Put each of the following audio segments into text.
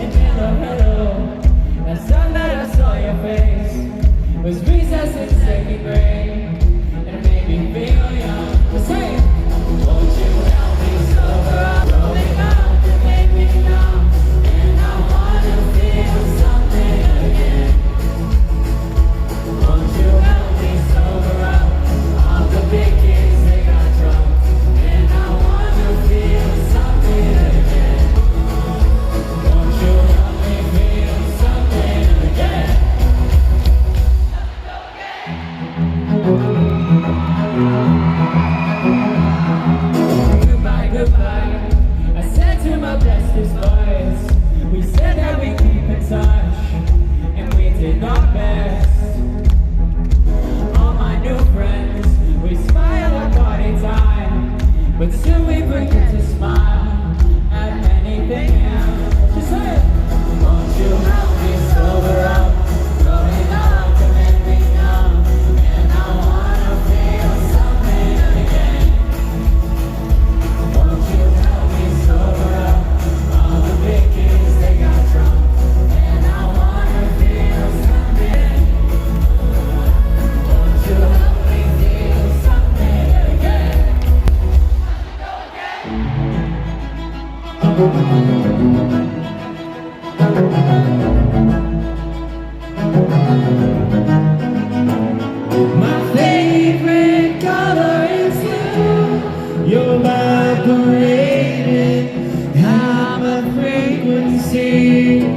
And hello, hello, last time that I saw your face was recess in second grade, and it made me feel young. Let's say, won't you help me sober up? Rolling up and make me numb, and I wanna feel something again. Won't you help me sober up? All the big kids, they got drunk, and I wanna feel something again. Won't you help me feel something again? Goodbye, goodbye, I said to my bestest boys. We said that we keep in touch, and we did our best. All my new friends, we smile at party time, but soon we forget to smile at anything else. Just say it. Won't you help me sober up? Growing up can make me numb, and I wanna feel something again. Won't you help me sober up? All the big kids, they got drunk, and I wanna feel something. Won't you help me feel something again? My favorite color is blue. You're vibrating, I'm a frequency.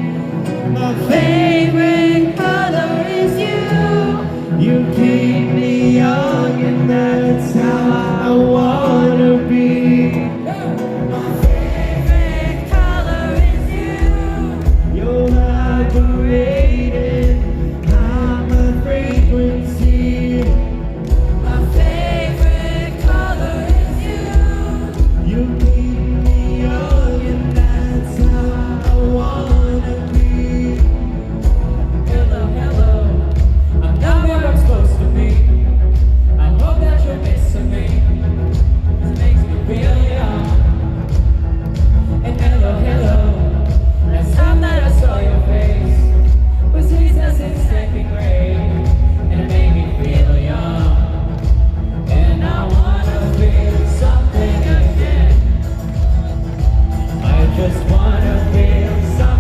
My favorite color is you. You keep me young, and that's how I wanna be. My favorite color is you. You're vibrating, I'm a frequency. My favorite color is you. You keep me young, and that's how I wanna be. Hello, hello, I'm not where I'm supposed to be. I hope that you're missing me. This makes me feel young. And hello, hello, last time that I saw your face was recess in second grade, and it made me feel young. And I wanna feel something again. I just wanna feel something.